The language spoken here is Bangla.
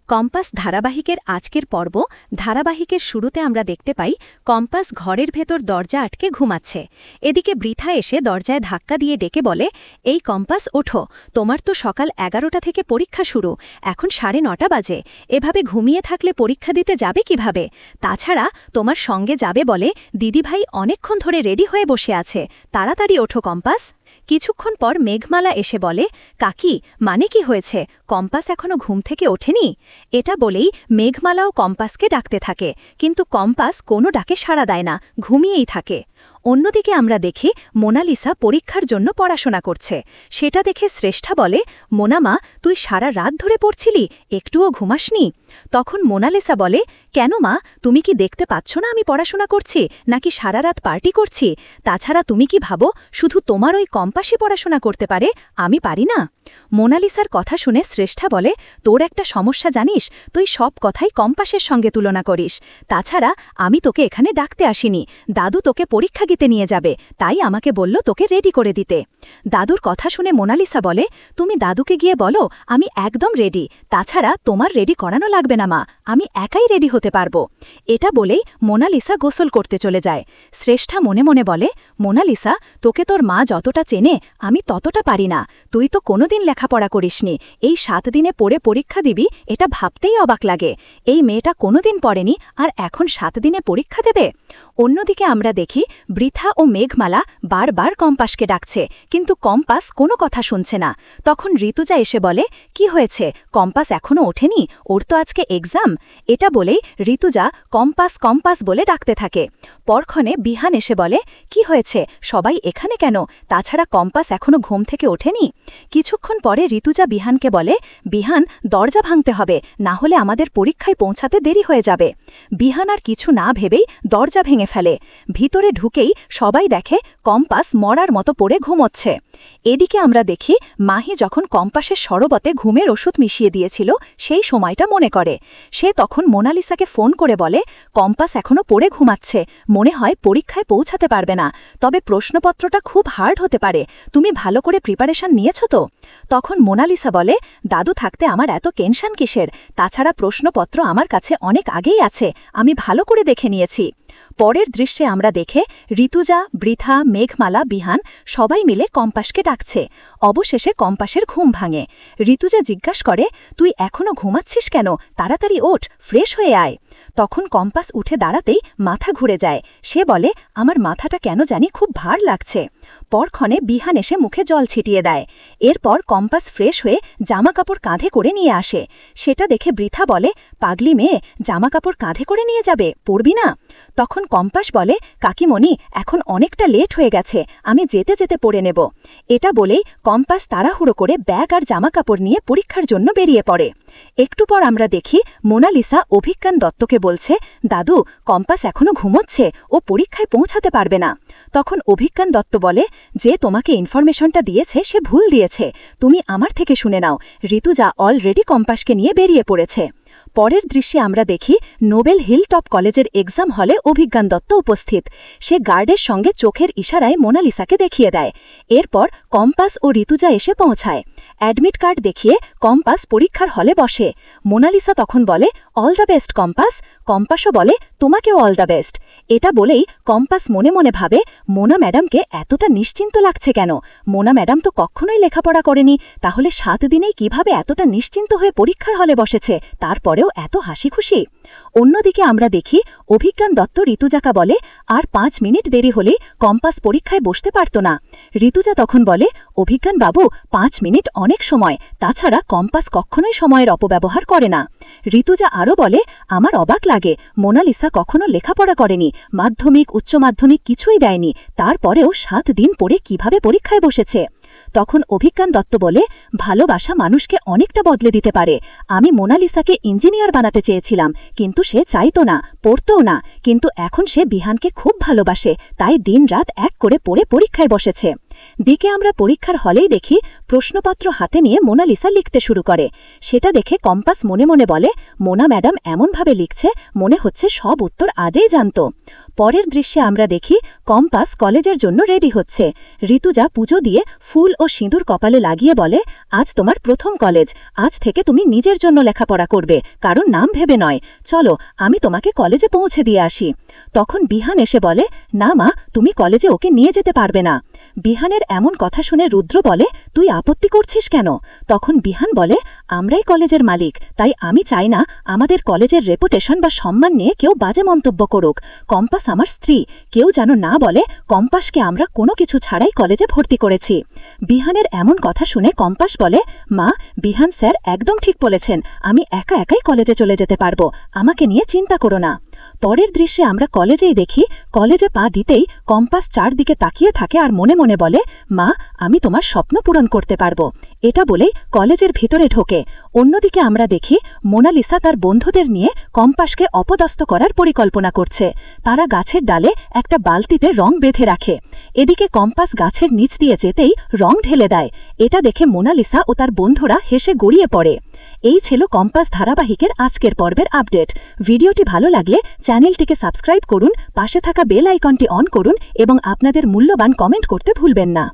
কম্পাস ধারাবাহিকের আজকের পর্ব ধারাবাহিকের শুরুতে আমরা দেখতে পাই কম্পাস ঘরের ভেতর দরজা আটকে ঘুমাচ্ছে। এদিকে বৃথা এসে দরজায় ধাক্কা দিয়ে ডেকে বলে, এই কম্পাস ওঠো, তোমার তো সকাল 11টা থেকে পরীক্ষা শুরু, এখন 9:30 বাজে, এভাবে ঘুমিয়ে থাকলে পরীক্ষা দিতে যাবে কিভাবে? তাছাড়া তোমার সঙ্গে যাবে বলে দিদিভাই অনেকক্ষণ ধরে রেডি হয়ে বসে আছে, তাড়াতাড়ি ওঠো কম্পাস। কিছুক্ষণ পর মেঘমালা এসে বলে, কাকি মানে কি হয়েছে, কম্পাস এখনো ঘুম থেকে ওঠেনি? এটা বলেই মেঘমালাও কম্পাসকে ডাকতে থাকে, কিন্তু কম্পাস কোনো ডাকে সাড়া দেয় না, ঘুমিয়েই থাকে। অন্যদিকে আমরা দেখি মোনালিসা পরীক্ষার জন্য পড়াশোনা করছে। সেটা দেখে শ্রেষ্ঠা বলে, মোনামা তুই সারা রাত ধরে পড়ছিলি, একটুও ঘুমাসনি? তখন মোনালিসা বলে, কেন মা, তুমি কি দেখতে পাচ্ছ না আমি পড়াশোনা করছি নাকি সারা রাত পার্টি করছি? তাছাড়া তুমি কি ভাবো শুধু তোমার ওই কম্পাসই পড়াশোনা করতে পারে, আমি পারি না? মোনালিসার কথা শুনে শ্রেষ্ঠা বলে, তোর একটা সমস্যা জানিস, তুই সব কথাই কম্পাসের সঙ্গে তুলনা করিস। তাছাড়া আমি তোকে এখানে ডাকতে আসিনি, দাদু তোকে পরীক্ষা দিতে নিয়ে যাবে, তাই আমাকে বলল তোকে রেডি করে দিতে। দাদুর কথা শুনে মোনালিসা বলে, তুমি দাদুকে গিয়ে বলো আমি একদম রেডি, তাছাড়া তোমার রেডি করানো লাগবে না মা, আমি একাই রেডি হতে পারবো। এটা বলেই মোনালিসা গোসল করতে চলে যায়। শ্রেষ্ঠা মনে মনে বলে, মোনালিসা তোকে তোর মা যতটা চেনে আমি ততটা পারি না, তুই তো কোনোদিন লেখাপড়া করিসনি, এই 7 দিনে পড়ে পরীক্ষা দিবি, এটা ভাবতেই অবাক লাগে। এই মেয়েটা কোনোদিন পড়েনি আর এখন 7 দিনে পরীক্ষা দেবে? অন্যদিকে আমরা দেখি বৃথা ও মেঘমালা বারবার কম্পাসকে ডাকছে, কিন্তু কম্পাস কোনো কথা শুনছে না। তখন ঋতুজা এসে বলে, কি হয়েছে, কম্পাস এখনও ওঠেনি, ওর তো আজকে এক্সাম। এটা বলেই ঋতুজা কম্পাস কম্পাস বলে ডাকতে থাকে। পরক্ষণে বিহান এসে বলে, কি হয়েছে, সবাই এখানে কেন? তাছাড়া কম্পাস এখনও ঘুম থেকে ওঠেনি? কিছুক্ষণ পরে ঋতুজা বিহানকে বলে, বিহান দরজা ভাঙতে হবে, না হলে আমাদের পরীক্ষায় পৌঁছাতে দেরি হয়ে যাবে। বিহান আর কিছু না ভেবেই দরজা ভেঙে ফেলে। ভিতরে ঢুকেই সবাই দেখে কম্পাস মরার মতো পড়ে ঘুমোচ্ছে। এদিকে আমরা দেখি মাহি যখন কম্পাসের শরবতে ঘুমের ওষুধ মিশিয়ে দিয়েছিল সেই সময়টা মনে করে। সে তখন মোনালিসাকে ফোন করে বলে, কম্পাস এখনও পড়ে ঘুমাচ্ছে, মনে হয় পরীক্ষায় পৌঁছাতে পারবে না, তবে প্রশ্নপত্রটা খুব হার্ড হতে পারে, তুমি ভালো করে প্রিপারেশন নিয়েছ তো? তখন মোনালিসা বলে, দাদু থাকতে আমার এত টেনশন কিসের, তাছাড়া প্রশ্নপত্র আমার কাছে অনেক আগেই আছে, আমি ভালো করে দেখে নিয়েছি। পরের দৃশ্যে আমরা দেখে ঋতুজা, বৃথা, মেঘমালা, বিহান সবাই মিলে কম্পাসকে ডাকছে। অবশেষে কম্পাসের ঘুম ভাঙে। ঋতুজা জিজ্ঞাসা করে, তুই এখনও ঘুমাচ্ছিস কেন, তাড়াতাড়ি ওঠ, ফ্রেশ হয়ে আয়। তখন কম্পাস উঠে দাঁড়াতেই মাথা ঘুরে যায়। সে বলে, আমার মাথাটা কেন জানি খুব ভার লাগছে। পরক্ষণে বিহান এসে মুখে জল ছিটিয়ে দেয়। এরপর কম্পাস ফ্রেশ হয়ে জামাকাপড় কাঁধে করে নিয়ে আসে। সেটা দেখে বৃথা বলে, পাগলি মেয়ে, জামাকাপড় কাঁধে করে নিয়ে যাবে, পরবি না? তখন কম্পাস বলে, কাকিমণি এখন অনেকটা লেট হয়ে গেছে, আমি যেতে যেতে পড়ে নেব। এটা বলেই কম্পাস তাড়াহুড়ো করে ব্যাগ আর জামাকাপড় নিয়ে পরীক্ষার জন্য বেরিয়ে পড়ে। একটু পর আমরা দেখি মোনালিসা অভিজ্ঞান দত্তকে বলছে, দাদু কম্পাস এখনও ঘুমোচ্ছে, ও পরীক্ষায় পৌঁছাতে পারবে না। তখন অভিজ্ঞান দত্ত বলে, যে তোমাকে ইনফরমেশনটা দিয়েছে সে ভুল দিয়েছে, তুমি আমার থেকে শুনে নাও, ঋতুজা অলরেডি কম্পাসকে নিয়ে বেরিয়ে পড়েছে। পরের দৃশ্যে আমরা দেখি নোবেল হিল টপ কলেজের এক্সাম হলে অভিজ্ঞান দত্ত উপস্থিত। সে গার্ডের সঙ্গে চোখের ইশারায় মোনালিসাকে দেখিয়ে দেয়। এরপর কম্পাস ও ঋতুজা এসে পৌঁছায়। অ্যাডমিট কার্ড দেখিয়ে কম্পাস পরীক্ষার হলে বসে। মোনালিসা তখন বলে, অল দ্য বেস্ট কম্পাস। কম্পাসও বলে, তোমাকেও অল দ্য বেস্ট। এটা বলেই কম্পাস মনে মনে ভাবে, মোনা ম্যাডামকে এতটা নিশ্চিন্ত লাগছে কেন? মোনা ম্যাডাম তো কখনোই লেখাপড়া করেনি, তাহলে 7 দিনেই কিভাবে এতটা নিশ্চিন্ত হয়ে পরীক্ষার হলে বসেছে, তারপরেও এত হাসি খুশি? অন্যদিকে আমরা দেখি অভিজ্ঞান দত্ত ঋতুজাকা বলে, আর 5 মিনিট দেরি হলেই কম্পাস পরীক্ষায় বসতে পারত না। ঋতুজা তখন বলে, অভিজ্ঞান বাবু 5 মিনিট অনেক সময়, তাছাড়া কম্পাস কখনোই সময়ের অপব্যবহার করে না। ঋতুজা আরও বলে, আমার অবাক লাগে, মোনালিসা কখনো লেখাপড়া করেনি, মাধ্যমিক উচ্চ মাধ্যমিক কিছুই দেয়নি, তারপরেও 7 দিন পরে কিভাবে পরীক্ষায় বসেছে। তখন অভিজ্ঞান দত্ত বলে, ভালোবাসা মানুষকে অনেকটা বদলে দিতে পারে। আমি মোনালিসাকে ইঞ্জিনিয়ার বানাতে চেয়েছিলাম, কিন্তু সে চাইতো না, পড়তও না, কিন্তু এখন সে বিহানকে খুব ভালোবাসে, তাই দিন রাত এক করে পড়ে পরীক্ষায় বসেছে। দিকে আমরা পরীক্ষার হলেই দেখি প্রশ্নপত্র হাতে নিয়ে মোনালিসা লিখতে শুরু করে। সেটা দেখে কম্পাস মনে মনে বলে, মোনা ম্যাডাম এমনভাবে লিখছে মনে হচ্ছে সব উত্তর আজই জানত। পরের দৃশ্যে আমরা দেখি কম্পাস কলেজের জন্য রেডি হচ্ছে। ঋতুজা পুজো দিয়ে ফুল ও সিঁদুর কপালে লাগিয়ে বলে, আজ তোমার প্রথম কলেজ, আজ থেকে তুমি নিজের জন্য লেখাপড়া করবে, কারণ নাম ভেবে নয়। চলো আমি তোমাকে কলেজে পৌঁছে দিয়ে আসি। তখন বিহান এসে বলে, না মা, তুমি কলেজে ওকে নিয়ে যেতে পারবে না। বিহানের এমন কথা শুনে রুদ্র বলে, তুই আপত্তি করছিস কেন? তখন বিহান বলে, আমরাই কলেজের মালিক, তাই আমি চাই না আমাদের কলেজের রেপুটেশন বা সম্মান নিয়ে কেউ বাজে মন্তব্য করুক। কম্পাস আমার স্ত্রী, কেউ যেন না বলে কম্পাসকে আমরা কোনো কিছু ছাড়াই কলেজে ভর্তি করেছি। বিহানের এমন কথা শুনে কম্পাস বলে, মা, বিহান স্যার একদম ঠিক বলেছেন, আমি একা একাই কলেজে চলে যেতে পারবো, আমাকে নিয়ে চিন্তা করো না। পরের দৃশ্যে আমরা কলেজেই দেখি কলেজে পা দিতেই কম্পাস চারদিকে তাকিয়ে থাকে আর মনে মনে বলে, মা, আমি তোমার স্বপ্ন পূরণ করতে পারবো। এটা বলেই কলেজের ভিতরে ঢোকে। অন্যদিকে আমরা দেখি মোনালিসা তার বন্ধুদের নিয়ে কম্পাসকে অপদস্থ করার পরিকল্পনা করছে। তারা গাছের ডালে একটা বালতিতে রং বেঁধে রাখে। এদিকে কম্পাস গাছের নিচ দিয়ে যেতেই রং ঢেলে দেয়। এটা দেখে মোনালিসা ও তার বন্ধুরা হেসে গড়িয়ে পড়ে। এই ছিল কম্পাস ধারাবাহিকের আজকের পর্বের আপডেট। ভিডিওটি ভালো লাগলে চ্যানেলটিকে সাবস্ক্রাইব করুন, পাশে থাকা বেল আইকনটি অন করুন এবং আপনাদের মূল্যবান কমেন্ট করতে ভুলবেন না।